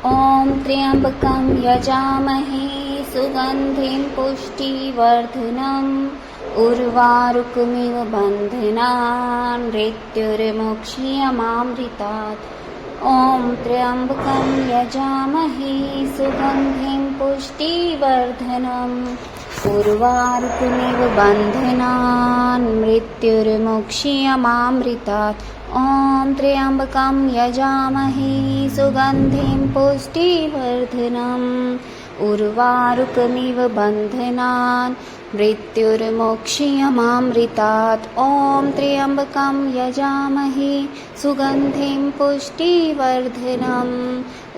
ॐ त्र्यम्बकं यजामहे सुगन्धिं पुष्टिवर्धनम् उर्वारुकमिव बन्धनान् मृत्युर्मोक्ष्यमामृतात्। ॐ त्र्यम्बकं यजामहे सुगन्धिं पुष्टिवर्धनम् उर्वारुकमिव बन्धनान् मृत्युर्मोक्ष्यमामृतात्। ॐ त्र्यम्बकं यजामहे सुगन्धिं पुष्टिवर्धनम् उर्वारुकमिव बन्धनान् मृत्युर्मोक्ष्यमामृतात्। ॐ त्र्यम्बकं यजामहे सुगन्धिं पुष्टिवर्धनम्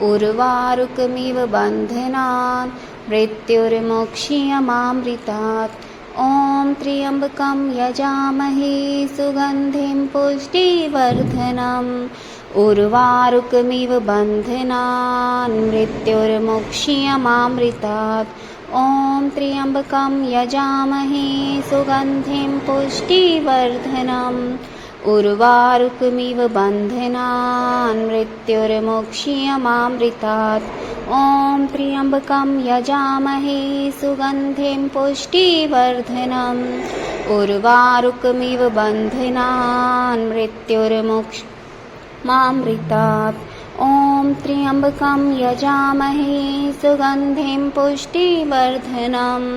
उर्वारुकमिव बन्धनान् मृत्युर्मोक्ष्यमामृतात्। ॐ त्र्यम्बकं यजामहे सुगन्धिं पुष्टिवर्धनम् उर्वारुकमिव बन्धनान् मृत्युर्मोक्ष्यमामृतात्। ॐ त्र्यम्बकं यजामहे सुगन्धिं पुष्टिवर्धनम् उर्वारुकमिव बन्धनान् मृत्युर्मोक्ष्यमामृतात्। ॐ त्र्यम्बकं यजामहे सुगन्धिं पुष्टिवर्धनम् उर्वारुकमिव बन्धनान् मृत्युर्मोक्ष्यमामृतात्। ॐ त्र्यम्बकं यजामहे सुगन्धिं पुष्टिवर्धनम्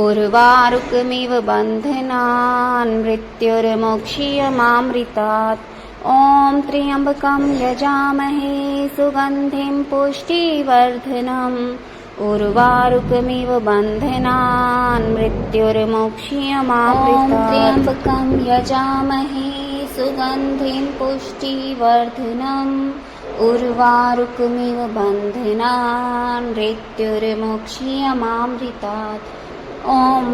उर्वारुकमिव बन्धनान् मृत्युर्मोक्ष्यमामृतात्। ॐ त्र्यम्बकं यजामहे सुगन्धिं पुष्टिवर्धनम् उर्वारुकमिव बन्धनान् मृत्युर्मोक्ष्यमामृतात्। ॐ त्र्यम्बकं यजामहे सुगन्धिं पुष्टिवर्धनम् उर्वारुकमिव बन्धनान् मृत्युर्मोक्ष्यमामृतात्। ॐ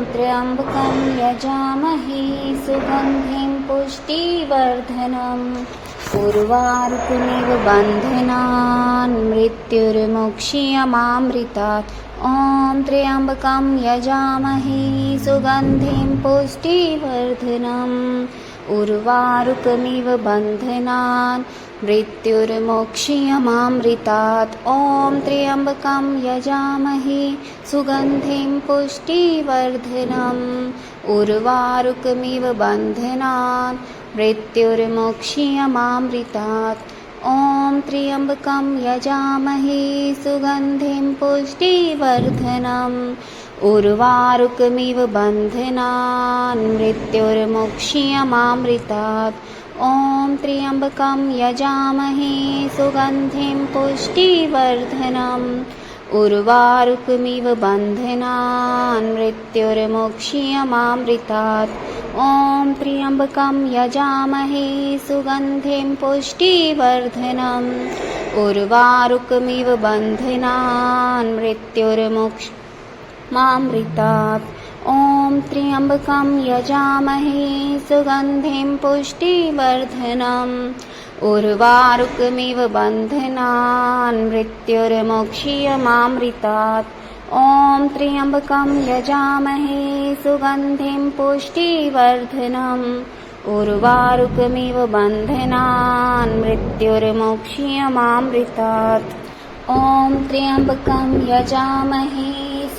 त्र्यम्बकं यजामहे सुगन्धिं पुष्टिवर्धनम् उर्वारुकमिव बन्धनान् मृत्युर्मोक्ष्यमामृतात्। ॐ त्र्यम्बकं यजामहे सुगन्धिं पुष्टिवर्धनम् उर्वारुकमिव बन्धनान् मृत्युर्मोक्ष्यमामृतात्। ॐ त्र्यम्बकं यजामहे सुगन्धिं पुष्टिवर्धनम् उर्वारुकमिव बन्धनान् मृत्युर्मोक्ष्यमामृतात्। ॐ त्र्यम्बकं यजामहे सुगन्धिं पुष्टिवर्धनम् उर्वारुकमिव बन्धनान् मृत्युर्मोक्ष्यमामृतात्। ॐ त्र्यम्बकं यजामहे सुगन्धिं पुष्टिवर्धनम् उर्वारुकमिव बन्धनान् मृत्युर्मोक्ष्यमामृतात्। ॐ त्र्यम्बकं यजामहे सुगन्धिं पुष्टिवर्धनम् उर्वारुकमिव बन्धनान् मृत्युर्मोक्ष्यमामृतात्। ॐ त्र्यम्बकं यजामहे सुगन्धिं पुष्टिवर्धनम् उर्वारुकमिव बन्धनान् मृत्युर्मोक्ष्यमामृतात्। ॐ त्र्यम्बकं यजामहे सुगन्धिं पुष्टिवर्धनम् उर्वारुकमिव बन्धनान् मृत्युर्मोक्ष्यमामृतात्। ॐ त्र्यम्बकं यजामहे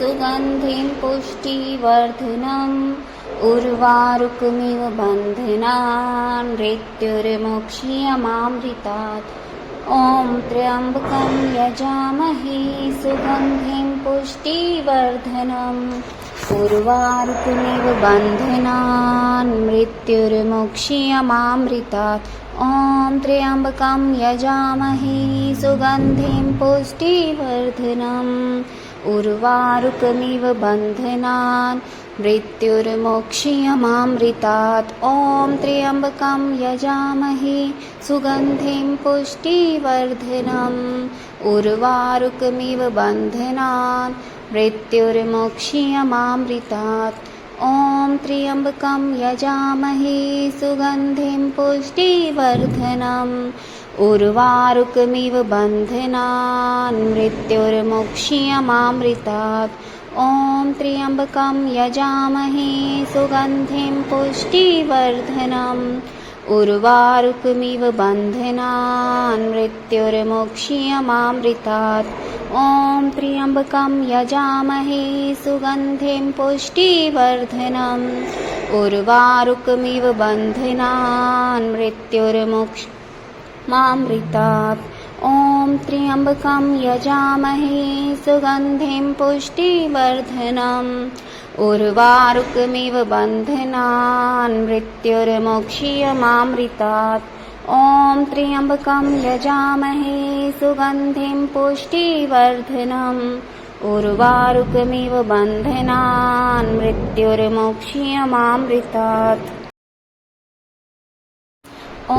सुगन्धिं पुष्टिवर्धनम् उर्वारुकमिव बन्धनान् मृत्युर्मोक्ष्यमामृतात्। ॐ त्र्यम्बकं यजामहे सुगन्धिं पुष्टिवर्धनम् उर्वारुकमिव बन्धनान् मृत्युर्मोक्ष्यमामृतात्। ॐ त्र्यम्बकं यजामहे सुगन्धिं पुष्टिवर्धनम् उर्वारुकमिव बन्धनान् मृत्युर्मोक्ष्यमामृतात्। ॐ त्र्यम्बकं यजामहे सुगन्धिं पुष्टिवर्धनम् उर्वारुकमिव बन्धनान् मृत्युर्मोक्ष्यमामृतात्। ॐ त्र्यम्बकं यजामहे सुगन्धिं पुष्टिवर्धनम् उर्वारुकमिव बन्धनान् मृत्युर्मोक्ष्यमामृतात्। ॐ त्र्यम्बकं यजामहे सुगन्धिं पुष्टिवर्धनम् उर्वारुकमिव बन्धनान् मृत्युर्मोक्ष्यमामृतात्। ॐ त्र्यम्बकं यजामहे सुगन्धिं पुष्टिवर्धनम् उर्वारुकमिव बन्धनान् मृत्युर्मोक्ष्यमामृतात्। ॐ त्र्यम्बकं यजामहे सुगन्धिं पुष्टिवर्धनम् उर्वारुकमिव बन्धनान् मृत्युर्मोक्ष्यमामृतात्। ॐ त्र्यम्बकं यजामहे सुगन्धिं पुष्टिवर्धनम् उर्वारुकमिव बन्धनान् मृत्युर्मोक्ष्यमामृतात्। ॐ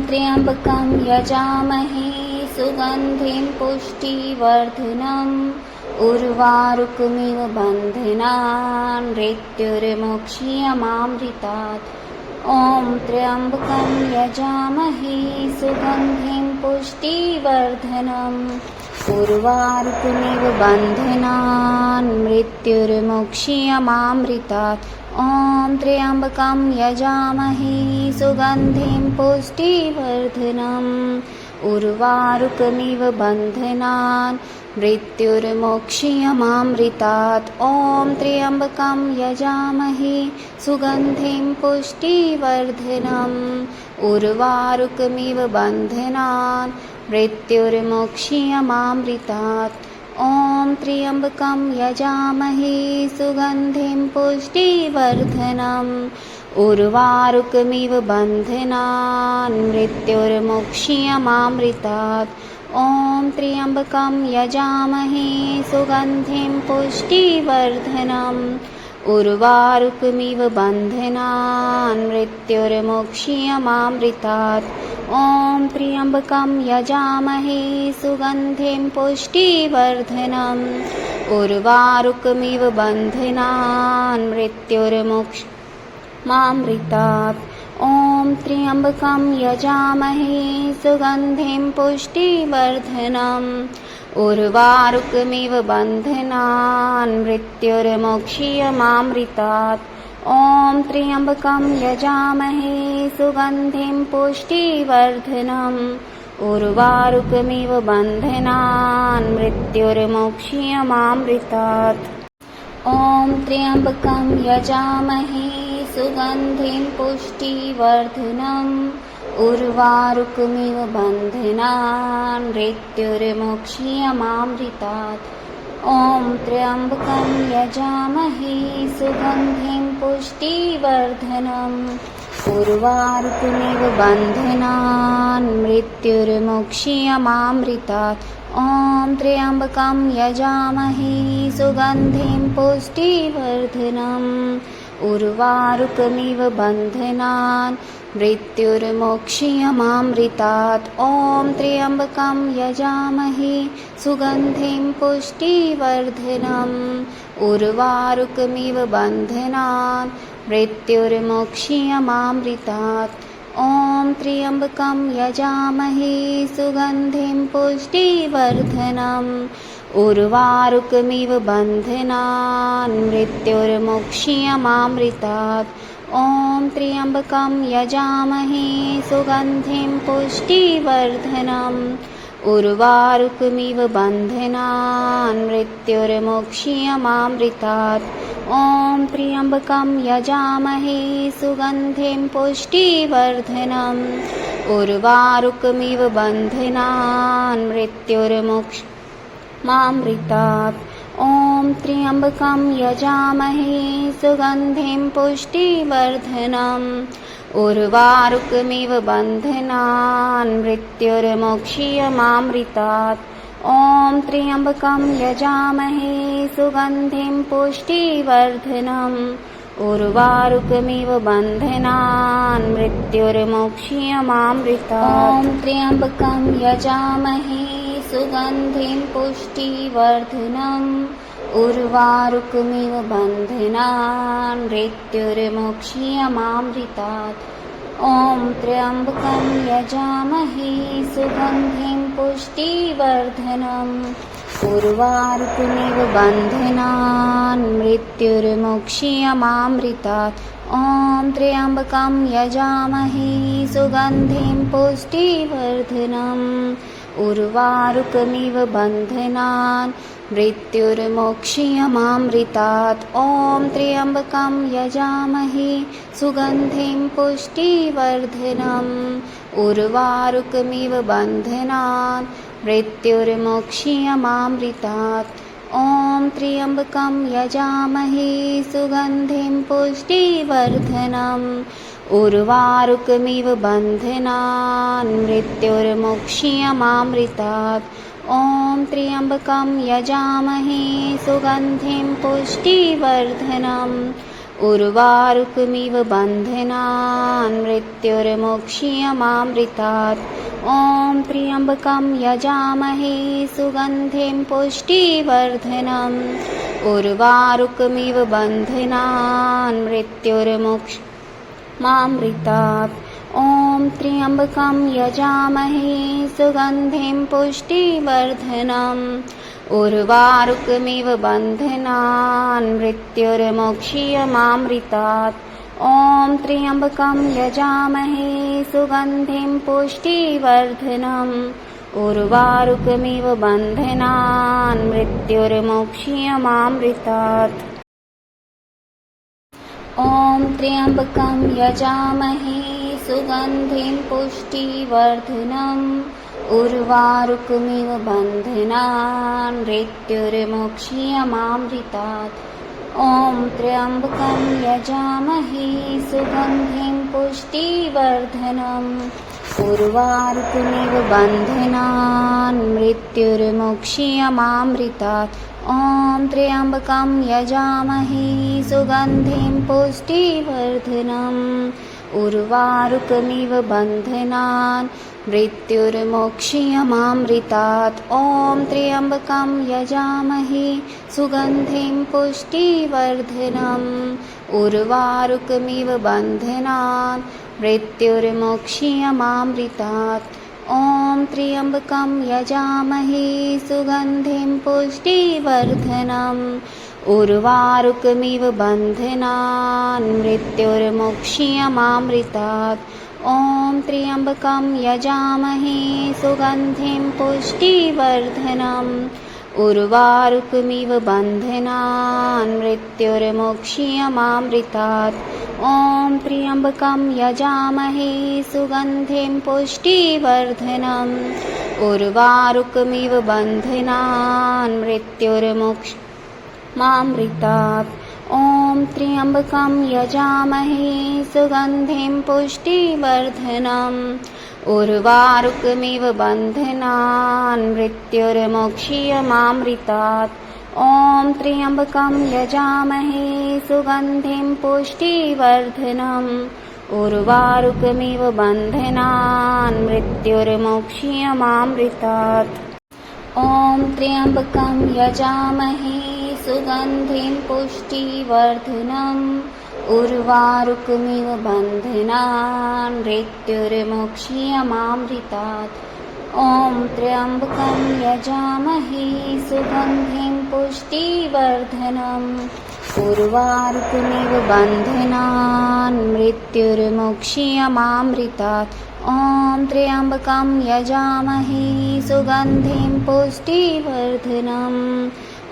त्र्यम्बकं यजामहे सुगन्धिं पुष्टिवर्धनम् उर्वारुकमिव बन्धनान् मृत्युर्मोक्ष्यमामृतात्। ॐ त्र्यम्बकं यजामहे सुगन्धिं पुष्टिवर्धनम् उर्वारुकमिव बन्धनान् मृत्युर्मोक्ष्यमामृतात्। ॐ त्र्यम्बकं यजामहे सुगन्धिं पुष्टिवर्धनम् उर्वारुकमिव बन्धनान् मृत्युर्मोक्ष्यमामृतात्। ॐ त्र्यम्बकं यजामहे सुगन्धिं पुष्टिवर्धनम् उर्वारुकमिव बन्धनान् मृत्युर्मोक्ष्यमामृतात्। ॐ त्र्यम्बकं यजामहे सुगन्धिं पुष्टिवर्धनम् उर्वारुकमिव बन्धनान् मृत्युर्मोक्ष्यमामृतात्। ॐ त्र्यम्बकं यजामहे सुगन्धिं पुष्टिवर्धनम् उर्वारुकमिव बन्धनान् मृत्युर्मोक्ष्यमामृतात्। ॐ त्र्यम्बकं यजामहे सुगन्धिं पुष्टिवर्धनम् उर्वारुकमिव बन्धनान् मृत्युर्मोक्ष्यमामृतात्। ॐ त्र्यम्बकं यजामहे सुगन्धिं पुष्टिवर्धनम् उर्वारुकमिव बन्धनान् मृत्युर्मोक्ष्यमामृतात्। ॐ त्र्यम्बकं यजामहे सुगन्धिं पुष्टिवर्धनम् उर्वारुकमिव बन्धनान् मृत्युर्मोक्ष्यमामृतात्। ॐ त्र्यम्बकं यजामहे सुगन्धिं पुष्टिवर्धनम् उर्वारुकमिव बन्धनान् मृत्युर्मोक्ष्यमामृतात्। ॐ त्र्यम्बकं यजामहे सुगन्धिं पुष्टिवर्धनम् उर्वारुकमिव बन्धनान् मृत्युर्मोक्ष्यमामृतात्। ॐ त्र्यम्बकं यजामहे सुगन्धिं पुष्टिवर्धनम् उर्वारुकमिव बन्धनान् मृत्युर्मोक्ष्यमामृतात्। ॐ त्र्यम्बकं यजामहे सुगन्धिं पुष्टिवर्धनम् उर्वारुकमिव बन्धनान् मृत्युर्मोक्ष्यमामृतात्। ॐ त्र्यम्बकं यजामहे सुगन्धिं पुष्टिवर्धनम् उर्वारुकमिव बन्धनान् मृत्युर्मोक्ष्यमामृतात्। ॐ त्र्यम्बकं यजामहे सुगन्धिं पुष्टिवर्धनम् उर्वारुकमिव बन्धनान् मृत्युर्मोक्ष्यमामृतात्। ॐ त्र्यम्बकं यजामहे सुगन्धिं पुष्टिवर्धनम् उर्वारुकमिव बन्धनान् मृत्युर्मोक्ष्यमामृतात्। ॐ त्र्यम्बकं यजामहे सुगन्धिं पुष्टिवर्धनम् उर्वारुकमिव बन्धनान् मृत्युर्मोक्ष्यमामृतात्। ॐ त्र्यम्बकं यजामहे सुगन्धिं पुष्टिवर्धनम् उर्वारुकमिव बन्धनान् मृत्युर्मोक्ष्यमामृतात्। ॐ त्र्यम्बकं यजामहे सुगन्धिं पुष्टिवर्धनम् उर्वारुकमिव बन्धनान् मृत्युर्मोक्ष्यमामृतात्। ॐ त्र्यम्बकं यजामहे सुगन्धिं पुष्टिवर्धनम् उर्वारुकमिव बन्धनान् मृत्युर्मोक्ष्यमामृतात्। ॐ त्र्यम्बकं यजामहे सुगन्धिं पुष्टिवर्धनम् उर्वारुकमिव बन्धनान् मृत्युर्मोक्षीयमामृतात् ॐ त्र्यम्बकं यजामहे सुगन्धिं पुष्टिवर्धनम् उर्वारुकमिव बन्धनान् मृत्युर्मोक्षीयमामृतात् ॐ त्र्यम्बकं यजामहे सुगन्धिं पुष्टिवर्धनम् उर्वारुकमिव बन्धनान् मृत्युर्मोक्षीयमामृतात् ॐ त्र्यम्बकं यजामहे सुगन्धिं पुष्टिवर्धनम् उर्वारुकमिव बन्धनान् मृत्युर्मोक्षीयमामृतात् ॐ त्र्यम्बकं यजामहे सुगन्धिं पुष्टिवर्धनम् उर्वारुकमिव बन्धनान् मृत्युर्मोक्षीयमामृतात् ॐ त्र्यम्बकं यजामहे सुगन्धिं पुष्टिवर्धनम् उर्वारुकमिव बन्धनान् मृत्युर्मोक्षीयमामृतात् ॐ त्र्यम्बकं यजामहे सुगन्धिं पुष्टिवर्धनम् उर्वारुकमिव बन्धनान् मृत्युर्मोक्षीयमामृतात् ॐ त्र्यम्बकं यजामहे सुगन्धिं पुष्टिवर्धनम् उर्वारुकमिव बन्धनान् मृत्युर्मोक्षीयमामृतात् ॐ त्र्यम्बकं यजामहे सुगन्धिं पुष्टिवर्धनम् उर्वारुकमिव बन्धनान् मृत्युर्मोक्षीयमामृतात् ॐ त्र्यम्बकं यजामहे सुगन्धिं पुष्टिवर्धनम् उर्वारुकमिव बन्धनान् मृत्युर्मोक्षीयमामृतात् ॐ त्र्यम्बकं यजामहे सुगन्धिं पुष्टिवर्धनम् उर्वारुकमिव बन्धनान् मृत्युर्मोक्षीयमामृतात् ॐ त्र्यम्बकं यजामहे सुगन्धिं पुष्टिवर्धनम् उर्वारुकमिव बन्धनान् मृत्युर्मोक्षीयमामृतात् ॐ त्र्यम्बकं यजामहे सुगन्धिं पुष्टिवर्धनम् उर्वारुकमिव बन्धनान् मृत्युर्मोक्षीयमामृतात् ॐ त्र्यम्बकं यजामहे सुगन्धिं पुष्टिवर्धनम् उर्वारुकमिव बन्धनान् मृत्युर्मोक्षीयमामृतात् ॐ त्र्यम्बकं यजामहे सुगन्धिं पुष्टिवर्धनम् उर्वारुकमिव बन्धनान् मृत्युर्मोक्षीयमामृतात् ॐ त्र्यम्बकं यजामहे सुगन्धिं पुष्टिवर्धनम् उर्वारुकमिव बन्धनान् मृत्युर्मोक्षीयमामृतात् ॐ त्र्यम्बकं यजामहे सुगन्धिं पुष्टिवर्धनम् उर्वारुकमिव बन्धनान् मृत्युर्मोक्षीयमामृतात् ॐ त्र्यम्बकं यजामहे सुगन्धिं पुष्टिवर्धनम् उर्वारुकमिव बन्धनान् मृत्युर्मोक्षीयमामृतात् ॐ त्र्यम्बकं यजामहे सुगन्धिं पुष्टिवर्धनम्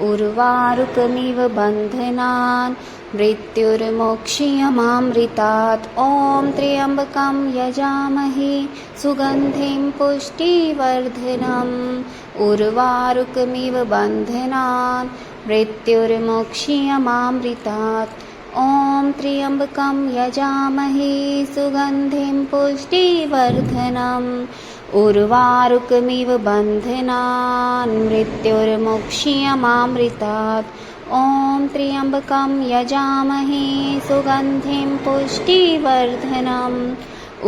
उर्वारुकमिव बन्धनान् मृत्युर्मोक्षीयमामृतात् ॐ त्र्यम्बकं यजामहे सुगन्धिं पुष्टिवर्धनम् उर्वारुकमिव बन्धनान् मृत्युर्मोक्षीयमामृतात् ॐ त्र्यम्बकं यजामहे सुगन्धिं पुष्टिवर्धनम् उर्वारुकमिव बन्धनान् मृत्युर्मोक्षीयमामृतात् ॐ त्र्यम्बकं यजामहे सुगन्धिं पुष्टिवर्धनम्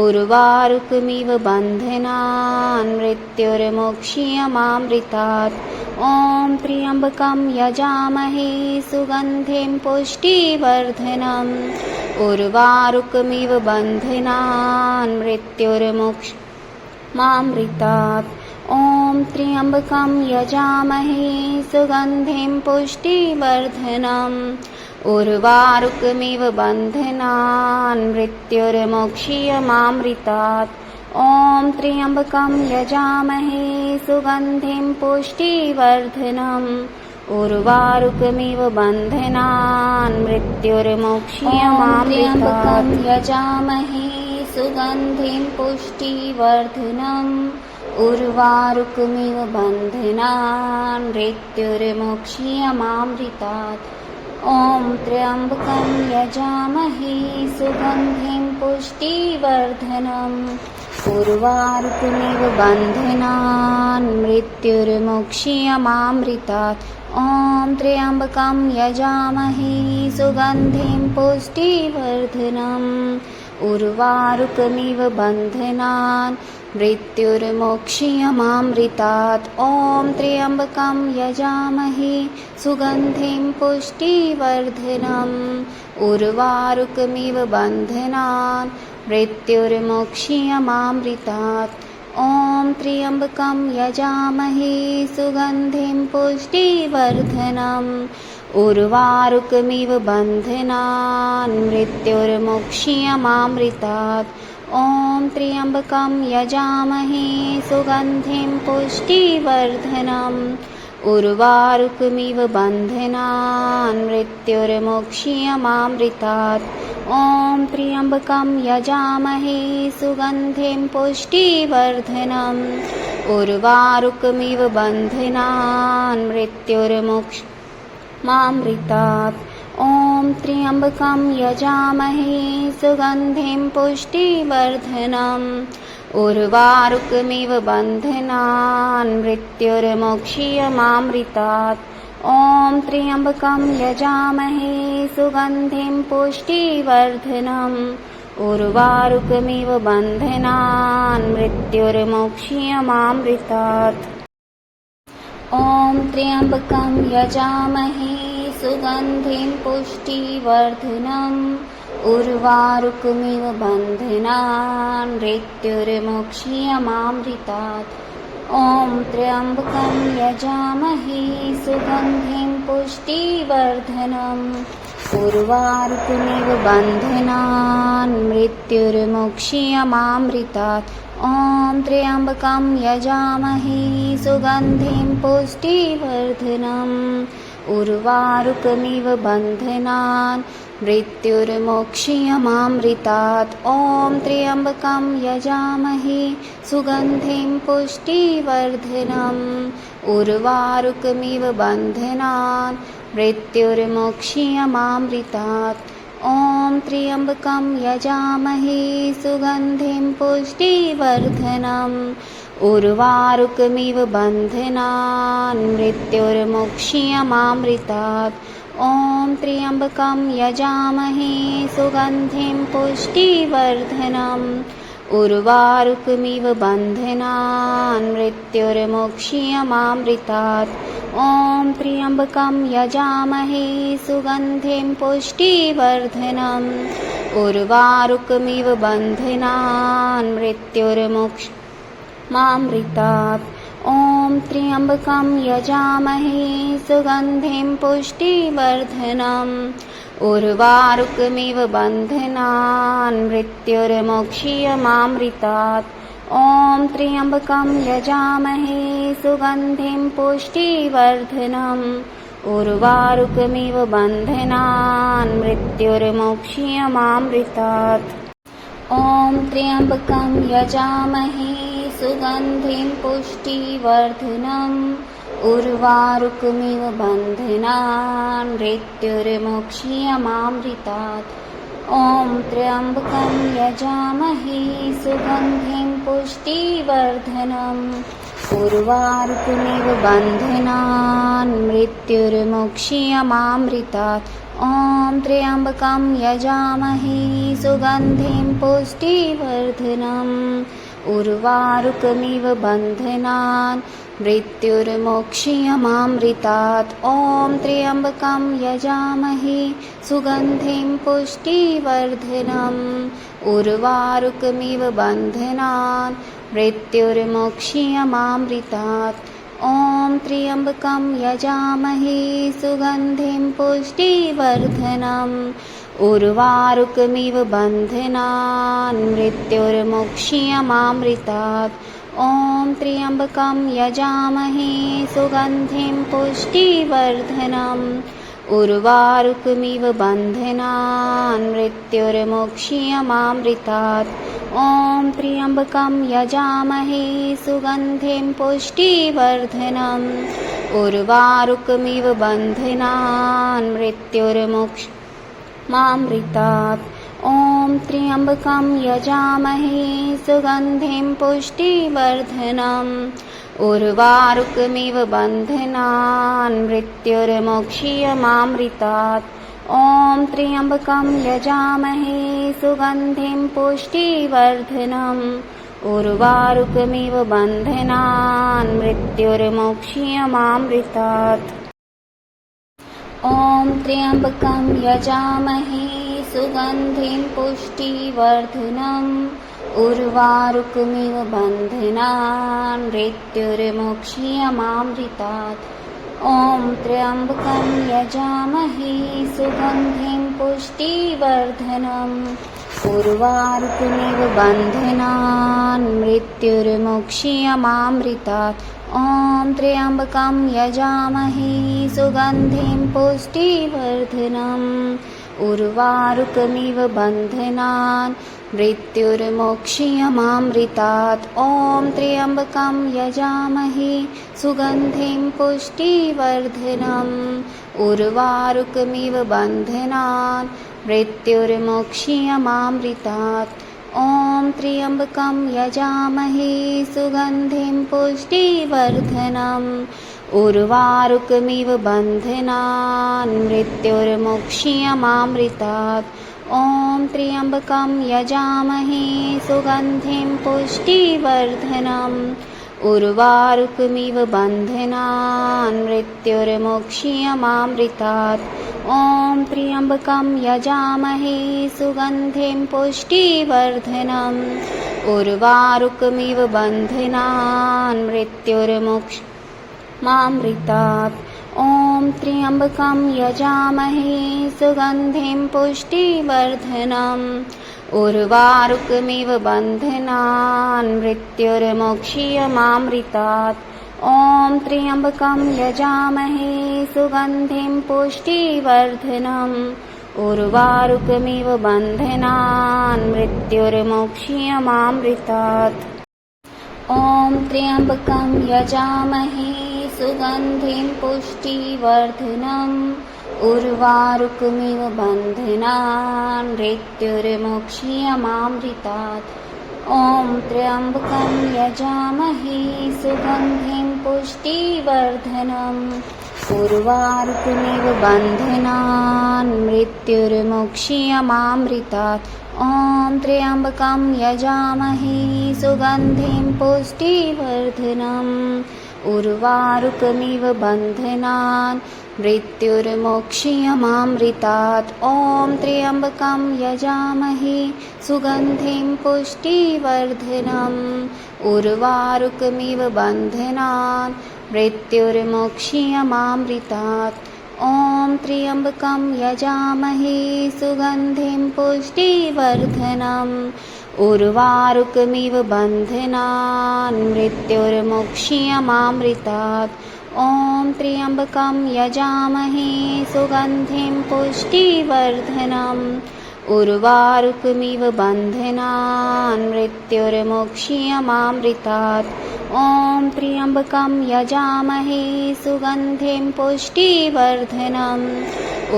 उर्वारुकमिव बन्धनान् मृत्युर्मोक्षीयमामृतात् ॐ त्र्यम्बकं यजामहे सुगन्धिं पुष्टिवर्धनम् उर्वारुकमिव बन्धनान् मृत्युर्मोक्षीयमामृतात् ॐ त्र्यम्बकं यजामहे सुगन्धिं पुष्टिवर्धनम् उर्वारुकमिव बन्धनान् मृत्युर्मोक्षीयमामृतात्। ॐ त्र्यम्बकं यजामहे सुगन्धिं पुष्टिवर्धनम् उर्वारुकमिव बन्धनान् मृत्युर्मोक्षीयमामृतात्। यजामहे सुगन्धिं पुष्टिवर्धनम् उर्वारुकमिव बन्धनान् मृत्युर्मोक्षीयमामृतात्। ॐ त्र्यम्बकं यजामहे सुगन्धिं पुष्टिवर्धनम् उर्वारुकमिव बन्धनान् मृत्युर्मोक्षीयमामृतात्। ॐ त्र्यम्बकं यजामहे सुगन्धिं पुष्टिवर्धनम् उर्वारुकमिव बन्धनान् मृत्युर्मोक्षीयमामृतात्। ॐ त्र्यम्बकं यजामहे सुगन्धिं पुष्टिवर्धनम् उर्वारुकमिव बन्धनान् मृत्युर्मोक्षीयमामृतात्। ॐ त्र्यम्बकं यजामहे सुगन्धिं पुष्टिवर्धनम् उर्वारुकमिव बन्धनान् मृत्युर्मोक्षीयमामृतात्। ॐ त्र्यम्बकं यजामहे सुगन्धिं पुष्टिवर्धनम् उर्वारुकमिव बन्धनान् मृत्युर्मोक्षीयमामृतात्। ॐ त्र्यम्बकं यजामहे सुगन्धिं पुष्टिवर्धनम् उर्वारुकमिव बन्धनान् मृत्युर्मोक्षीयमामृतात्। ॐ त्र्यम्बकं यजामहे सुगन्धिं पुष्टिवर्धनम् उर्वारुकमिव बन्धनान् मृत्युर्मोक्षीयमामृतात्। ॐ त्र्यम्बकं यजामहे सुगन्धिं पुष्टिवर्धनम् उर्वारुकमिव बन्धनान् मृत्युर्मोक्षीयमामृतात्। ॐ त्र्यम्बकं यजामहे सुगन्धिं पुष्टिवर्धनम् उर्वारुकमिव बन्धनान् मृत्युर्मोक्षीयमामृतात्। ॐ त्र्यम्बकं यजामहे सुगन्धिं पुष्टिवर्धनम् उर्वारुकमिव बन्धनान् मृत्युर्मोक्षीयमामृतात्। ॐ त्र्यम्बकं यजामहे सुगन्धिं पुष्टिवर्धनम् उर्वारुकमिव बन्धनान् मृत्युर्मोक्षीयमामृतात्। ॐ त्र्यम्बकं यजामहे सुगन्धिं पुष्टिवर्धनम् उर्वारुकमिव बन्धनान् मृत्युर्मोक्षीयमामृतात्। ॐ त्र्यम्बकं यजामहे सुगन्धिं पुष्टिवर्धनम् उर्वारुकमिव बन्धनान् मृत्युर्मोक्षीयमामृतात्। ॐ त्र्यम्बकं यजामहे सुगन्धिं पुष्टिवर्धनम् उर्वारुकमिव बन्धनान् मृत्युर्मोक्षीयमामृतात्। ॐ त्र्यम्बकं यजामहे सुगन्धिं पुष्टिवर्धनम् उर्वारुकमिव बन्धनान् मृत्युर्मोक्षीयमामृतात्। ॐ त्र्यम्बकं यजामहे सुगन्धिं पुष्टिवर्धनम् उर्वारुकमिव बन्धनान् मृत्युर्मोक्षीयमामृतात्। ॐ त्र्यम्बकं यजामहे सुगन्धिं पुष्टिवर्धनम् उर्वारुकमिव बन्धनान् मृत्युर्मोक्षीयमामृतात्। ॐ त्र्यम्बकं यजामहे सुगन्धिं पुष्टिवर्धनम् उर्वारुकमिव बन्धनान् मृत्युर्मोक्षीयमामृतात्। ॐ त्र्यम्बकं यजामहे सुगन्धिं पुष्टिवर्धनम् उर्वारुकमिव बन्धनान् मृत्युर्मोक्षीयमामृतात्। ॐ त्र्यम्बकं यजामहे सुगन्धिं पुष्टिवर्धनम् उर्वारुकमिव बन्धनान् मृत्युर्मोक्षीयमामृतात्। ॐ त्र्यम्बकं यजामहे सुगन्धिं पुष्टिवर्धनम् उर्वारुकमिव बन्धनान् मृत्युर्मोक्षीयमामृतात्। ॐ त्र्यम्बकं यजामहे सुगन्धिं पुष्टिवर्धनम् उर्वारुकमिव बन्धनान् मृत्युर्मुक्ष्यमामृतात् ॐ त्र्यम्बकं यजामहे सुगन्धिं पुष्टिवर्धनम् उर्वारुकमिव बन्धनान् मृत्युर्मुक्ष्यमामृतात् ॐ त्र्यम्बकं यजामहे सुगन्धिं पुष्टिवर्धनम् उर्वारुकमिव बन्धनान् मृत्युर्मुक्ष्यमामृतात् ॐ त्र्यम्बकं यजामहे सुगन्धिं पुष्टिवर्धनम् उर्वारुकमिव बन्धनान् मृत्युर्मुक्ष्यमामृतात् ॐ त्र्यम्बकं यजामहे सुगन्धिं पुष्टिवर्धनम् उर्वारुकमिव बन्धनान् मृत्युर्मुक्ष्यमामृतात् ॐ त्र्यम्बकं यजामहे सुगन्धिं पुष्टिवर्धनम् उर्वारुकमिव बन्धनान् मृत्युर्मुक्ष्यमामृतात् ॐ त्र्यम्बकं यजामहे सुगन्धिं पुष्टिवर्धनम् उर्वारुकमिव बन्धनान् मृत्युर्मुक्ष्यमामृतात् ॐ त्र्यम्बकं यजामहे सुगन्धिं पुष्टिवर्धनम् उर्वारुकमिव बन्धनान् मृत्युर्मुक्ष्यमामृतात् ॐ त्र्यम्बकं यजामहे सुगन्धिं पुष्टिवर्धनम् उर्वारुकमिव बन्धनान् मृत्युर्मुक्ष्यमामृतात् ॐ त्र्यम्बकं यजामहे सुगन्धिं पुष्टिवर्धनम् उर्वारुकमिव बन्धनान् मृत्युर्मुक्ष्यमामृतात् ॐ त्र्यम्बकं यजामहे सुगन्धिं पुष्टिवर्धनम् उर्वारुकमिव बन्धनान् मृत्युर्मुक्ष्यमामृतात् ॐ त्र्यम्बकं यजामहे सुगन्धिं पुष्टिवर्धनम् उर्वारुकमिव बन्धनान् मृत्युर्मुक्ष्यमामृतात् ॐ त्र्यम्बकं यजामहे सुगन्धिं पुष्टिवर्धनम् उर्वारुकमिव बन्धनान् मृत्युर्मुक्ष्यमामृतात् ॐ त्र्यम्बकं यजामहे सुगन्धिं पुष्टिवर्धनम् उर्वारुकमिव बन्धनान् मृत्युर्मुक्ष्यमामृतात् ॐ त्र्यम्बकं यजामहे सुगन्धिं पुष्टिवर्धनम् उर्वारुकमिव बन्धनान् मृत्युर्मुक्ष्यमामृतात् ॐ त्र्यम्बकं यजामहे सुगन्धिं पुष्टिवर्धनम् उर्वारुकमिव बन्धनान् मृत्युर्मुक्ष्यमामृतात् ॐ त्र्यम्बकं यजामहे सुगन्धिं पुष्टिवर्धनम् उर्वारुकमिव बन्धनान् मृत्युर्मुक्ष्यमामृतात् ॐ त्र्यम्बकं यजामहे सुगन्धिं पुष्टिवर्धनम् उर्वारुकमिव बन्धनान् मृत्युर्मुक्ष्यमामृतात् ॐ त्र्यम्बकं यजामहे सुगन्धिं पुष्टिवर्धनम् उर्वारुकमिव बन्धनान् मृत्युर्मुक्ष्यमामृतात् ॐ त्र्यम्बकं यजामहे सुगन्धिं पुष्टिवर्धनम् उर्वारुकमिव बन्धनान् मृत्युर्मुक्ष्यमामृतात् ॐ त्र्यम्बकं यजामहे सुगन्धिं पुष्टिवर्धनम्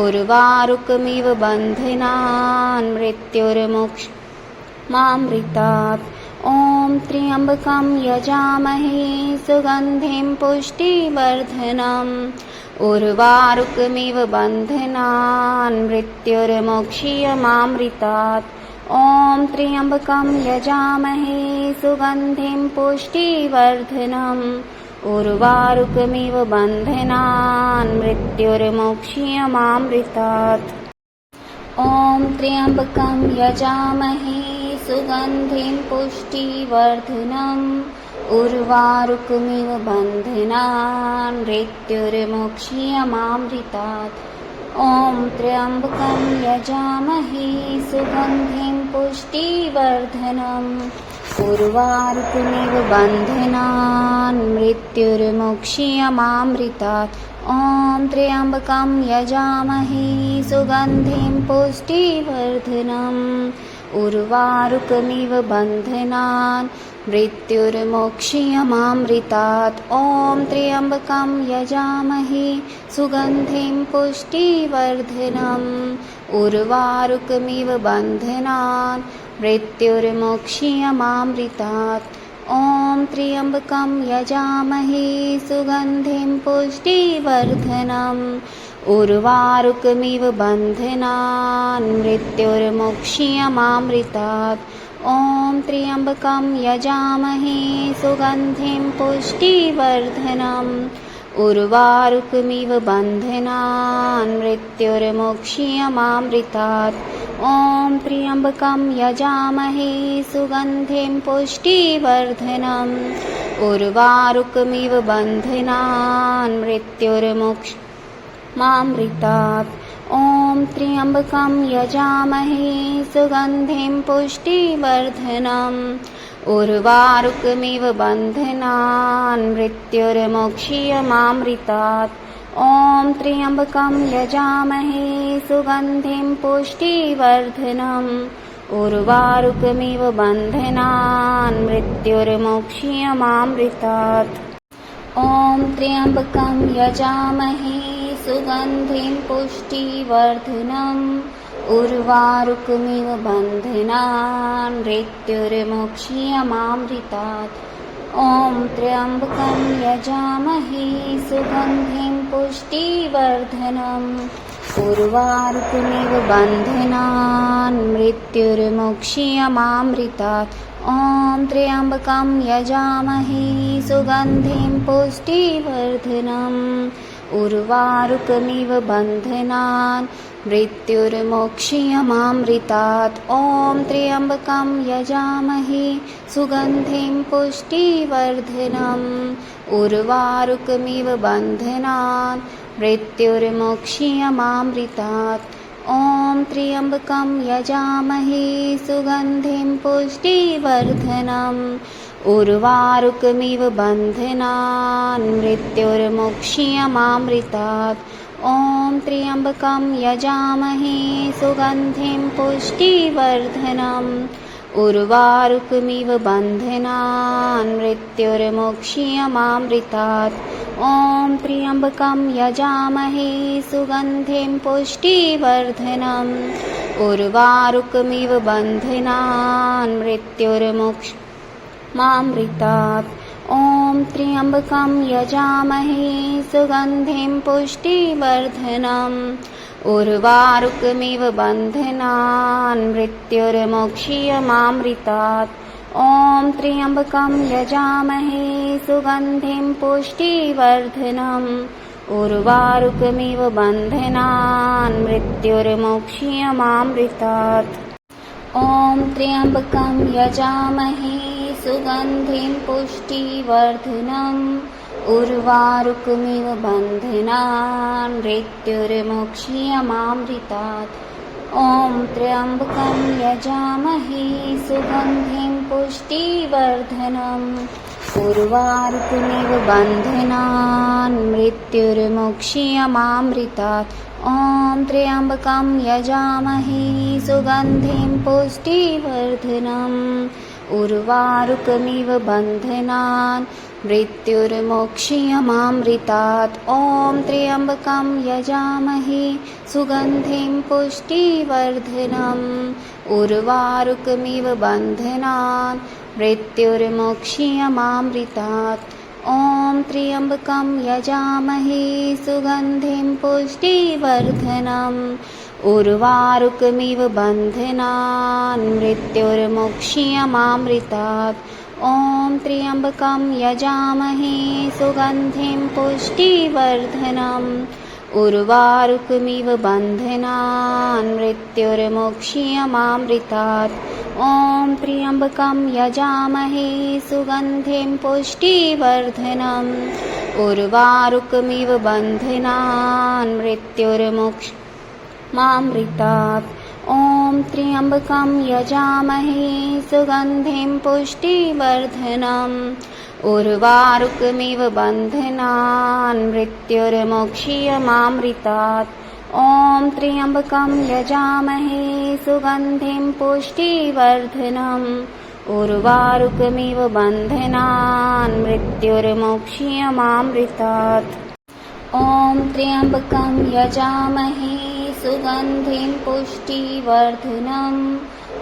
उर्वारुकमिव बन्धनान् मृत्युर्मुक्ष्यमामृतात् ॐ त्र्यम्बकं यजामहे सुगन्धिं पुष्टिवर्धनम् उर्वारुकमिव बन्धनान् मृत्युर्मुक्ष्यमामृतात् ॐ त्र्यम्बकं यजामहे सुगन्धिं पुष्टिवर्धनम् उर्वारुकमिव बन्धनान् मृत्युर्मुक्ष्यमामृतात् ॐ त्र्यम्बकं यजामहे सुगन्धिं पुष्टिवर्धनम् उर्वारुकमिव बन्धनान् मृत्युर्मोक्ष्यमामृतात्। ॐ त्र्यम्बकं यजामहे सुगन्धिं पुष्टिवर्धनम् उर्वारुकमिव बन्धनान् मृत्युर्मोक्ष्यमामृतात्। ॐ त्र्यम्बकं यजामहे सुगन्धिं पुष्टिवर्धनम् उर्वारुकमिव बन्धनान् मृत्युर्मोक्ष्यमामृतात्। ॐ त्र्यम्बकं यजामहे सुगन्धिं पुष्टिवर्धनम् उर्वारुकमिव बन्धनान् मृत्युर्मोक्ष्यमामृतात्। ॐ त्र्यम्बकं यजामहे सुगन्धिं पुष्टिवर्धनम् उर्वारुकमिव बन्धनान् मृत्युर्मोक्ष्यमामृतात्। ॐ त्र्यम्बकं यजामहे सुगन्धिं पुष्टिवर्धनम् उर्वारुकमिव बन्धनान् मृत्युर्मोक्ष्यमामृतात्। ॐ त्र्यम्बकं यजामहे सुगन्धिं पुष्टिवर्धनम् उर्वारुकमिव बन्धनान् मृत्युर्मोक्ष्यमामृतात्। ॐ त्र्यम्बकं यजामहे सुगन्धिं पुष्टिवर्धनम् उर्वारुकमिव बन्धनान् मृत्युर्मोक्ष्यमामृतात्। ॐ त्र्यम्बकं यजामहे सुगन्धिं पुष्टिवर्धनम् उर्वारुकमिव बन्धनान् मृत्युर्मोक्ष्यमामृतात्। ॐ त्र्यम्बकं यजामहे सुगन्धिं पुष्टिवर्धनम् उर्वारुकमिव बन्धनान् मृत्युर्मोक्ष्यमामृतात्। ॐ त्र्यम्बकं यजामहे सुगन्धिं पुष्टिवर्धनम् उर्वारुकमिव बन्धनान् मृत्युर्मोक्ष्यमामृतात्। ॐ त्र्यम्बकं यजामहे सुगन्धिं पुष्टिवर्धनम् उर्वारुकमिव बन्धनान् मृत्युर्मोक्ष्यमामृतात्। ॐ त्र्यम्बकं यजामहे सुगन्धिं पुष्टिवर्धनम् उर्वारुकमिव बन्धनान् मृत्युर्मोक्ष्यमामृतात्। ॐ त्र्यम्बकं यजामहे सुगन्धिं पुष्टिवर्धनम् उर्वारुकमिव बन्धनान् मृत्युर्मोक्ष्यमामृतात्। ॐ त्र्यम्बकं यजामहे सुगन्धिं पुष्टिवर्धनम् उर्वारुकमिव बन्धनान् मृत्युर्मोक्ष्यमामृतात्। ॐ त्र्यम्बकं यजामहे सुगन्धिं पुष्टिवर्धनम् उर्वारुकमिव बन्धनान् मृत्युर्मोक्ष्यमामृतात्। ॐ त्र्यम्बकं यजामहे सुगन्धिं पुष्टिवर्धनम् उर्वारुकमिव बन्धनान् मृत्युर्मोक्ष्यमामृतात्। ॐ त्र्यम्बकं यजामहे सुगन्धिं पुष्टिवर्धनम् उर्वारुकमिव बन्धनान् मृत्युर्मोक्ष्यमामृतात्। ॐ त्र्यम्बकं यजामहे सुगन्धिं पुष्टिवर्धनम् उर्वारुकमिव बन्धनान् मृत्युर्मोक्ष्यमामृतात्। ॐ त्र्यम्बकं यजामहे सुगन्धिं पुष्टिवर्धनम् उर्वारुकमिव बन्धनान् मृत्युर्मोक्ष्यमामृतात्। ॐ त्र्यम्बकं यजामहे सुगन्धिं पुष्टिवर्धनम् उर्वारुकमिव बन्धनान् मृत्युर्मोक्ष्यमामृतात्। ॐ त्र्यम्बकं यजामहे सुगन्धिं पुष्टिवर्धनम् उर्वारुकमिव बन्धनान् मृत्युर्मोक्ष्यमामृतात्। ॐ त्र्यम्बकं यजामहे सुगन्धिं पुष्टिवर्धनम् उर्वारुकमिव बन्धनान् मृत्युर्मोक्ष्यमामृतात्। ॐ त्र्यम्बकं यजामहे सुगन्धिं पुष्टिवर्धनम् उर्वारुकमिव बन्धनान् मृत्युर्मोक्ष्यमामृतात्। ॐ त्र्यम्बकं यजामहे सुगन्धिं पुष्टिवर्धनम् उर्वारुकमिव बन्धनान् मृत्युर्मोक्ष्यमामृतात्। ॐ त्र्यम्बकं यजामहे सुगन्धिं पुष्टिवर्धनम् उर्वारुकमिव बन्धनान् मृत्युर्मोक्ष्यमामृतात्। ॐ त्र्यम्बकं यजामहे सुगन्धिं पुष्टिवर्धनम् उर्वारुकमिव बन्धनान् मृत्युर्मोक्ष्यमामृतात्। ॐ त्र्यम्बकं यजामहे सुगन्धिं पुष्टिवर्धनम्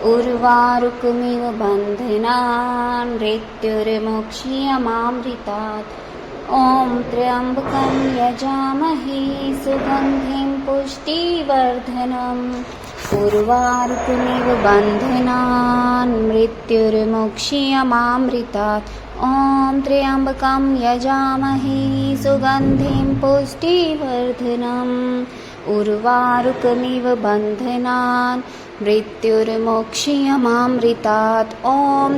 उर्वारुकमिव बन्धनान् मृत्युर्मोक्ष्यमामृतात्। ॐ त्र्यम्बकं यजामहे सुगन्धिं पुष्टिवर्धनम् उर्वारुकमिव बन्धनान् मृत्युर्मोक्ष्यमामृतात्। ॐ त्र्यम्बकं यजामहे सुगन्धिं पुष्टिवर्धनम् उर्वारुकमिव बन्धनान् मृत्युर्मोक्ष्यमामृतात्। ॐ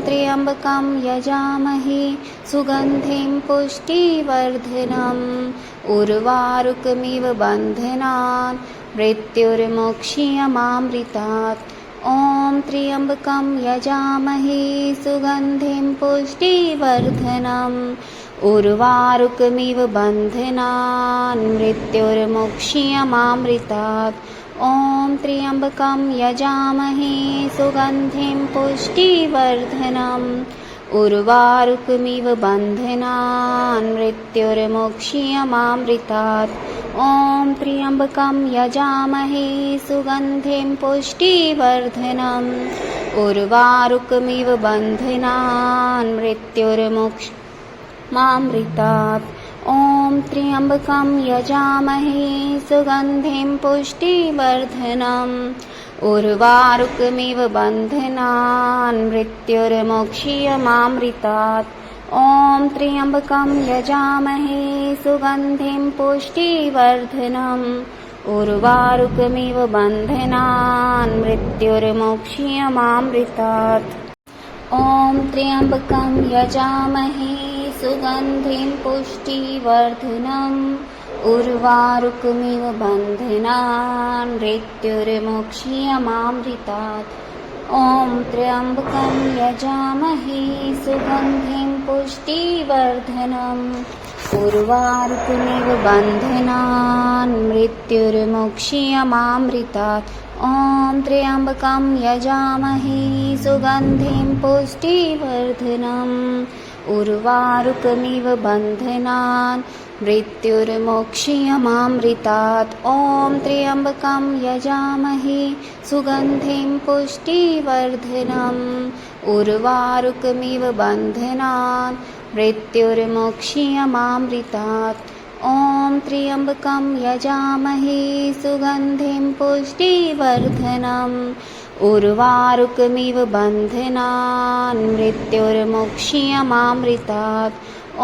त्र्यम्बकं यजामहे सुगन्धिं पुष्टिवर्धनम् उर्वारुकमिव बन्धनान् मृत्युर्मोक्ष्यमामृतात्। ॐ त्र्यम्बकं यजामहे सुगन्धिं पुष्टिवर्धनम् उर्वारुकमिव बन्धनान् मृत्युर्मोक्ष्यमामृतात्। ॐ त्र्यम्बकं यजामहे सुगन्धिं पुष्टिवर्धनम् उर्वारुकमिव बन्धनान् मृत्युर्मोक्ष्यमामृतात्। ॐ त्र्यम्बकं यजामहे सुगन्धिं पुष्टिवर्धनम् उर्वारुकमिव बन्धनान् मृत्युर्मोक्ष्यमामृतात्। ॐ त्र्यम्बकं यजामहे सुगन्धिं पुष्टिवर्धनम् उर्वारुकमिव बन्धनान् मृत्युर्मोक्ष्यमामृतात्। ॐ त्र्यम्बकं यजामहे सुगन्धिं पुष्टिवर्धनम् उर्वारुकमिव बन्धनान् मृत्युर्मोक्ष्यमामृतात्। ॐ त्र्यम्बकं यजामहे सुगन्धिं पुष्टिवर्धनम् उर्वारुकमिव बन्धनान् मृत्युर्मोक्ष्यमामृतात्। ॐ त्र्यम्बकं यजामहे सुगन्धिं पुष्टिवर्धनम् उर्वारुकमिव बन्धनान् मृत्युर्मोक्ष्यमामृतात्। ॐ त्र्यम्बकं यजामहे सुगन्धिं पुष्टिवर्धनम् उर्वारुकमिव बन्धनान् मृत्युर्मोक्ष्यमामृतात्। ॐ त्र्यम्बकं यजामहे सुगन्धिं पुष्टिवर्धनम् उर्वारुकमिव बन्धनान् मृत्युर्मोक्ष्यमामृतात्। ॐ त्र्यम्बकं यजामहे सुगन्धिं पुष्टिवर्धनम् उर्वारुकमिव बन्धनान् मृत्युर्मोक्ष्यमामृतात्। ॐ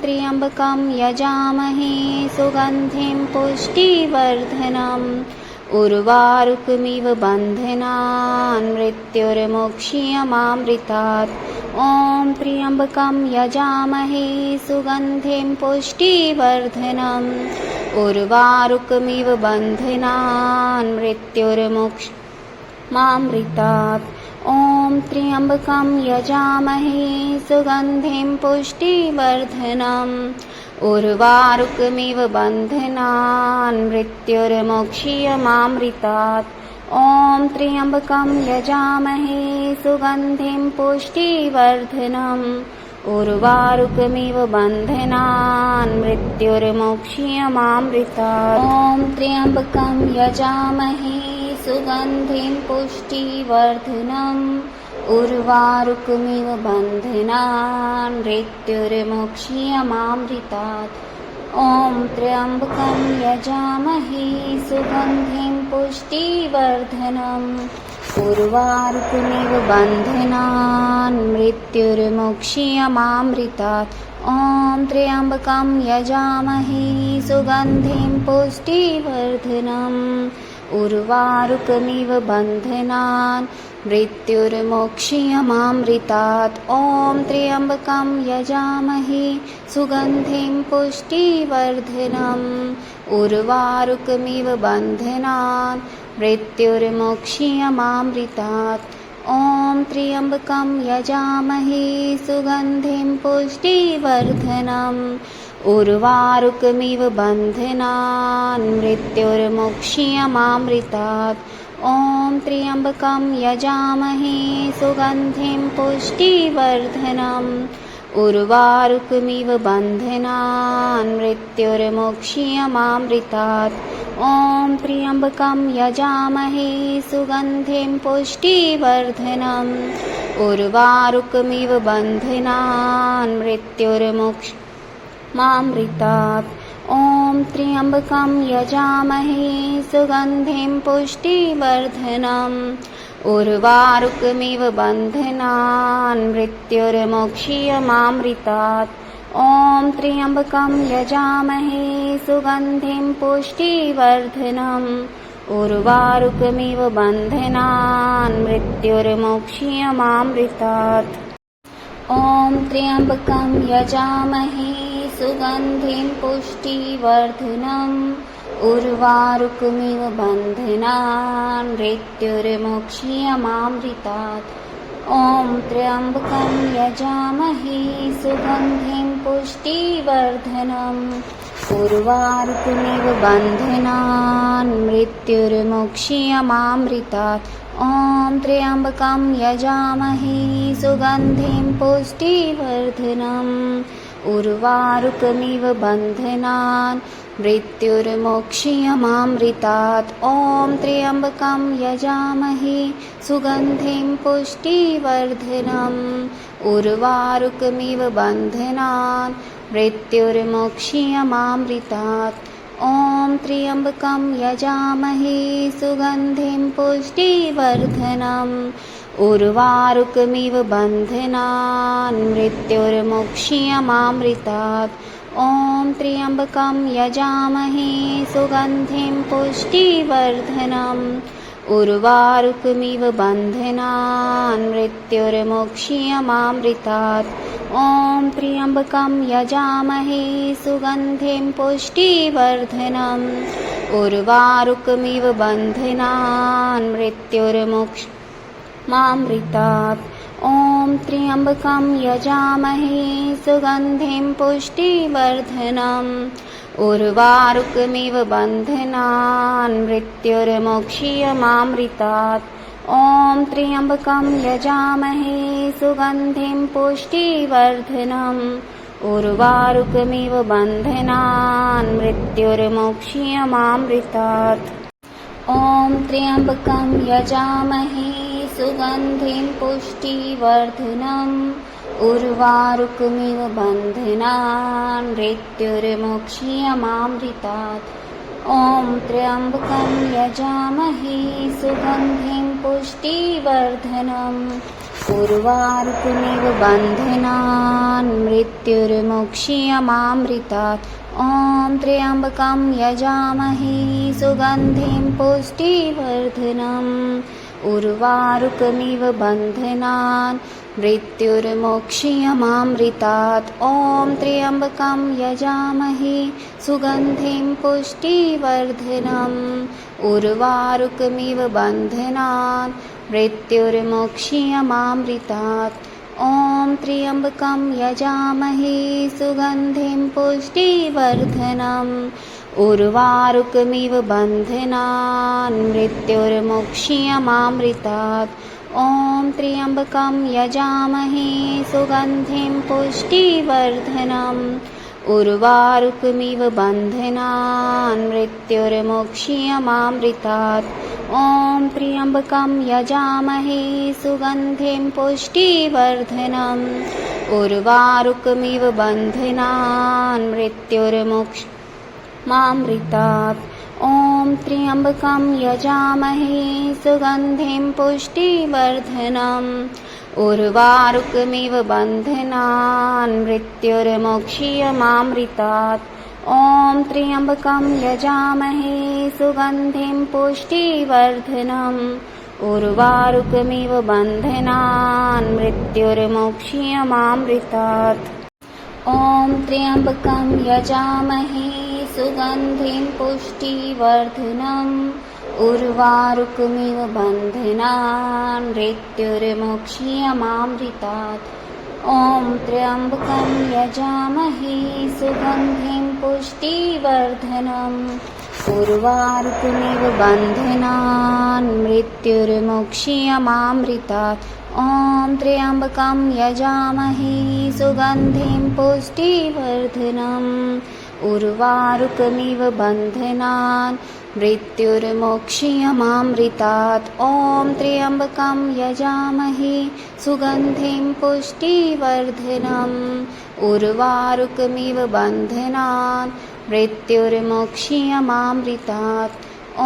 त्र्यम्बकं यजामहे सुगन्धिं पुष्टिवर्धनम् उर्वारुकमिव बन्धनान् मृत्युर्मोक्ष्यमामृतात्। ॐ त्र्यम्बकं यजामहे सुगन्धिं पुष्टिवर्धनम् उर्वारुकमिव बन्धनान् मृत्युर्मोक्ष्यमामृतात्। ॐ त्र्यम्बकं यजामहे सुगन्धिं पुष्टिवर्धनम् उर्वारुकमिव बन्धनान् मृत्युर्मोक्ष्यमामृतात्। ॐ त्र्यम्बकं यजामहे सुगन्धिं पुष्टिवर्धनम् उर्वारुकमिव बन्धनान् मृत्युर्मोक्ष्यमामृतात्। ॐ त्र्यम्बकं यजामहे सुगन्धिं पुष्टिवर्धनम् उर्वारुकमिव बन्धनान् मृत्युर्मोक्ष्यमामृतात्। ॐ त्र्यम्बकं यजामहे सुगन्धिं पुष्टिवर्धनम् उर्वारुकमिव बन्धनान् मृत्युर्मोक्ष्यमामृतात्। ॐ त्र्यम्बकं यजामहे सुगन्धिं पुष्टिवर्धनम् उर्वारुकमिव बन्धनान् मृत्युर्मोक्षीयमामृतात् ॐ त्र्यम्बकं यजामहे सुगन्धिं पुष्टिवर्धनम् उर्वारुकमिव बन्धनान् मृत्युर्मोक्षीयमामृतात् ॐ त्र्यम्बकं यजामहे सुगन्धिं पुष्टिवर्धनम् उर्वारुकमिव बन्धनान् मृत्युर्मोक्षीयमामृतात् ॐ त्र्यम्बकं यजामहे सुगन्धिं पुष्टिवर्धनम् उर्वारुकमिव बन्धनान् मृत्युर्मोक्षीयमामृतात् ॐ त्र्यम्बकं यजामहे सुगन्धिं पुष्टिवर्धनम् उर्वारुकमिव बन्धनान् मृत्युर्मोक्षीयमामृतात् ॐ त्र्यम्बकं यजामहे सुगन्धिं पुष्टिवर्धनम् उर्वारुकमिव बन्धनान् मृत्युर्मोक्षीयमामृतात् ॐ त्र्यम्बकं यजामहे सुगन्धिं पुष्टिवर्धनम् उर्वारुकमिव बन्धनान् मृत्युर्मोक्षीयमामृतात् ॐ त्र्यम्बकं यजामहे सुगन्धिं पुष्टिवर्धनम् उर्वारुकमिव बन्धनान् मृत्युर्मोक्षीयमामृतात् ॐ त्र्यम्बकं यजामहे सुगन्धिं पुष्टिवर्धनम् उर्वारुकमिव बन्धनान् मृत्युर्मोक्षीयमामृतात् ॐ त्र्यम्बकं यजामहे सुगन्धिं पुष्टिवर्धनम् उर्वारुकमिव बन्धनान् मृत्युर्मोक्षीयमामृतात् ॐ त्र्यम्बकं यजामहे सुगन्धिं पुष्टिवर्धनम् उर्वारुकमिव बन्धनान् मृत्युर्मोक्षीयमामृतात् ॐ त्र्यम्बकं यजामहे सुगन्धिं पुष्टिवर्धनम् उर्वारुकमिव बन्धनान् मृत्युर्मोक्षीयमामृतात् ॐ त्र्यम्बकं यजामहे सुगन्धिं पुष्टिवर्धनम् उर्वारुकमिव बन्धनान् मृत्युर्मोक्षीयमामृतात् ॐ त्र्यम्बकं यजामहे सुगन्धिं पुष्टिवर्धनम् उर्वारुकमिव बन्धनान् मृत्युर्मोक्षीयमामृतात् ॐ त्र्यम्बकं यजामहे सुगन्धिं पुष्टिवर्धनम् उर्वारुकमिव बन्धनान् मृत्युर्मोक्षीयमामृतात् ॐ त्र्यम्बकं यजामहे सुगन्धिं पुष्टिवर्धनम् उर्वारुकमिव बन्धनान् मृत्युर्मोक्षीयमामृतात् ॐ त्र्यम्बकं यजामहे सुगन्धिं पुष्टिवर्धनम् उर्वारुकमिव बन्धनान् मृत्युर्मोक्षीयमामृतात् ॐ त्र्यम्बकं यजामहे सुगन्धिं पुष्टिवर्धनम् उर्वारुकमिव बन्धनान् मृत्युर्मोक्षीयमामृतात् ॐ त्र्यम्बकं यजामहे सुगन्धिं पुष्टिवर्धनम् उर्वारुकमिव बन्धनान् मृत्युर्मोक्षीयमामृतात् ॐ त्र्यम्बकं यजामहे सुगन्धिं पुष्टिवर्धनम् उर्वारुकमिव बन्धनान् मृत्युर्मोक्षीयमामृतात् ॐ त्र्यम्बकं यजामहे सुगन्धिं पुष्टिवर्धनम् उर्वारुकमिव बन्धनान् मृत्युर्मोक्षीयमामृतात् ॐ त्र्यम्बकं यजामहे सुगन्धिं पुष्टिवर्धनम् उर्वारुकमिव बन्धनान् मृत्युर्मोक्षीयमामृतात् ॐ त्र्यम्बकं यजामहे सुगन्धिं पुष्टिवर्धनम् उर्वारुकमिव बन्धनान् मृत्युर्मोक्षीयमामृतात् ॐ त्र्यम्बकं यजामहे सुगन्धिं पुष्टिवर्धनम् उर्वारुकमिव बन्धनान् मृत्युर्मोक्षीयमामृतात्। ॐ त्र्यम्बकं यजामहे सुगन्धिं पुष्टिवर्धनम् उर्वारुकमिव बन्धनान् मृत्युर्मोक्षीयमामृतात्। ॐ त्र्यम्बकं यजामहे सुगन्धिं पुष्टिवर्धनम् उर्वारुकमिव बन्धनान् मृत्युर्मोक्षीयमामृतात्। ॐ त्र्यम्बकं यजामहे सुगन्धिं पुष्टिवर्धनम् उर्वारुकमिव बन्धनान् मृत्युर्मोक्षीयमामृतात्। ॐ त्र्यम्बकं यजामहे सुगन्धिं पुष्टिवर्धनम् उर्वारुकमिव बन्धनान् मृत्युर्मोक्षीयमामृतात्। ॐ त्र्यम्बकं यजामहे सुगन्धिं पुष्टिवर्धनम् उर्वारुकमिव बन्धनान् मृत्युर्मोक्षीयमामृतात्। ॐ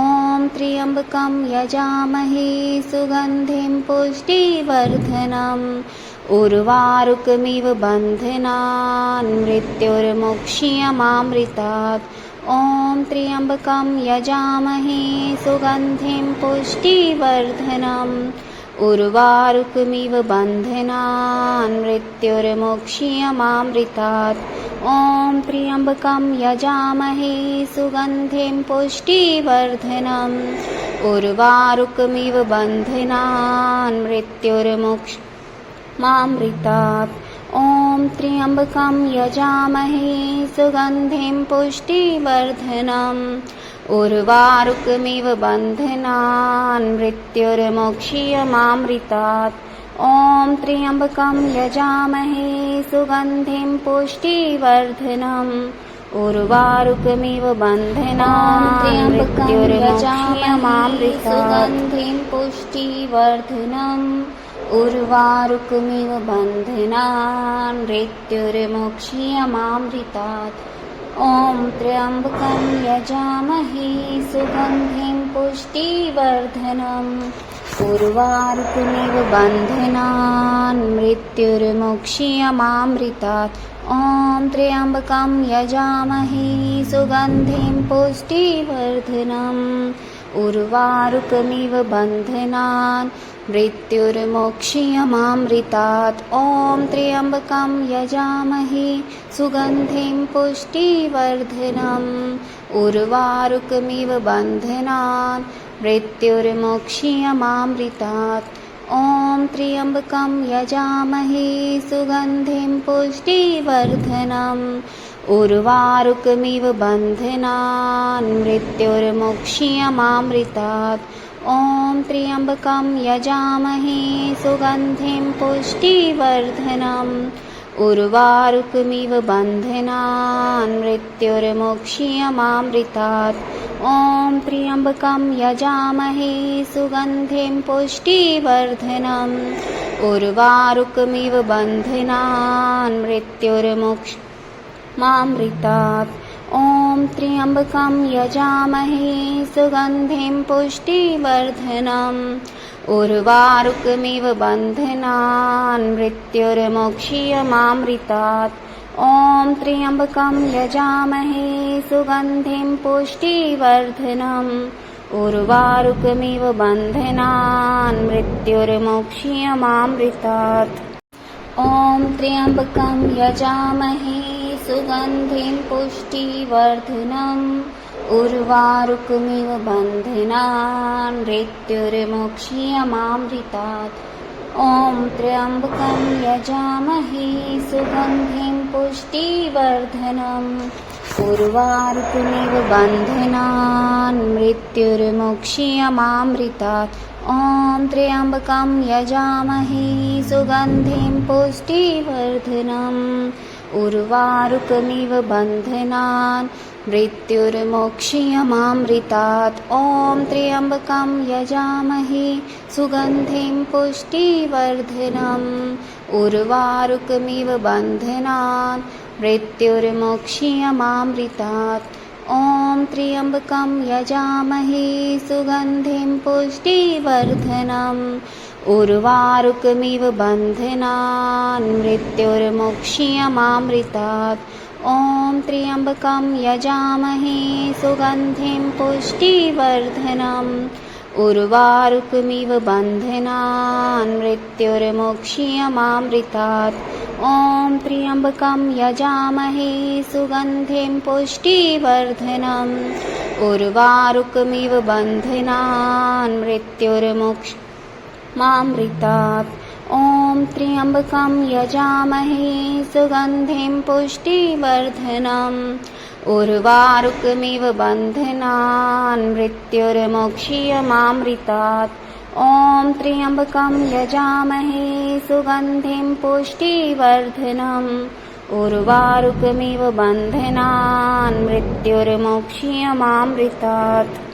त्र्यम्बकं यजामहे सुगन्धिं पुष्टिवर्धनम् उर्वारुकमिव बन्धनान् मृत्युर्मोक्षीयमामृतात्। ॐ त्र्यम्बकं यजामहे सुगन्धिं पुष्टिवर्धनम् उर्वारुकमिव बन्धनान् मृत्युर्मोक्षीयमामृतात्। ॐ त्र्यम्बकं यजामहे सुगन्धिं पुष्टिवर्धनम् उर्वारुकमिव बन्धनान् मृत्युर्मोक्षीयमामृतात्। ॐ त्र्यम्बकं यजामहे सुगन्धिं पुष्टिवर्धनम् उर्वारुकमिव बन्धनान् मृत्युर्मोक्षीयमामृतात्। ॐ त्र्यम्बकं यजामहे सुगन्धिं पुष्टिवर्धनम् उर्वारुकमिव बन्धनान् मृत्युर्मोक्षीयमामृतात्। सुगन्धिं पुष्टिवर्धनम् उर्वारुकमिव बन्धनान् मृत्युर्मोक्षीयमामृतात्। ॐ त्र्यम्बकं यजामहे सुगन्धिं पुष्टिवर्धनम् उर्वारुकमिव बन्धनान् मृत्युर्मोक्षीयमामृतात्। ॐ त्र्यम्बकं यजामहे सुगन्धिं पुष्टिवर्धनम् उर्वारुकमिव बन्धनान् मृत्युर्मोक्षीयमामृतात्। ॐ त्र्यम्बकं यजामहे सुगन्धिं पुष्टिवर्धनम् उर्वारुकमिव बन्धनान् मृत्युर्मोक्षीयमामृतात्। ॐ त्र्यम्बकं यजामहे सुगन्धिं पुष्टिवर्धनम् उर्वारुकमिव बन्धनान् मृत्युर्मोक्षीयमामृतात्। ॐ त्र्यम्बकं यजामहे सुगन्धिं पुष्टिवर्धनम् उर्वारुकमिव बन्धनान् मृत्युर्मोक्षीयमामृतात्। ॐ त्र्यम्बकं यजामहे सुगन्धिं पुष्टिवर्धनम् उर्वारुकमिव बन्धनान् मृत्युर्मोक्षीयमामृतात्। ॐ त्र्यम्बकं यजामहे सुगन्धिं पुष्टिवर्धनम् उर्वारुकमिव बन्धनान् मृत्युर्मोक्षीयमामृतात्। ॐ त्र्यम्बकं यजामहे सुगन्धिं पुष्टिवर्धनम् उर्वारुकमिव बन्धनान् मृत्युर्मोक्षीयमामृतात्। ॐ त्र्यम्बकं यजामहे सुगन्धिं पुष्टिवर्धनम् उर्वारुकमिव बन्धनान् मृत्युर्मोक्षीयमामृतात्। ॐ त्र्यम्बकं यजामहे सुगन्धिं पुष्टिवर्धनम् उर्वारुकमिव बन्धनान् मृत्युर्मोक्षीयमामृतात्। ॐ त्र्यम्बकं यजामहे सुगन्धिं पुष्टिवर्धनम् उर्वारुकमिव बन्धनान् मृत्युर्मोक्षीयमामृतात्। ॐ त्र्यम्बकं यजामहे सुगन्धिं पुष्टिवर्धनम् उर्वारुकमिव बन्धनान् मृत्युर्मोक्षीयमामृतात्। ॐ त्र्यम्बकं यजामहे सुगन्धिं पुष्टिवर्धनम् उर्वारुकमिव बन्धनान् मृत्युर्मुक्ष्यमामृतात्। ॐ त्र्यम्बकं यजामहे सुगन्धिं पुष्टिवर्धनम् उर्वारुकमिव बन्धनान् मृत्युर्मुक्ष्यमामृतात्। ॐ त्र्यम्बकं यजामहे सुगन्धिं पुष्टिवर्धनम् उर्वारुकमिव बन्धनान् मृत्युर्मुक्ष्यमामृतात्। ॐ त्र्यम्बकं यजामहे सुगन्धिं पुष्टिवर्धनम् उर्वारुकमिव बन्धनान् मृत्युर्मुक्ष्यमामृतात्। ॐ त्र्यम्बकं यजामहे सुगन्धिं पुष्टिवर्धनम् उर्वारुकमिव बन्धनान् मृत्युर्मुक्ष्यमामृतात्।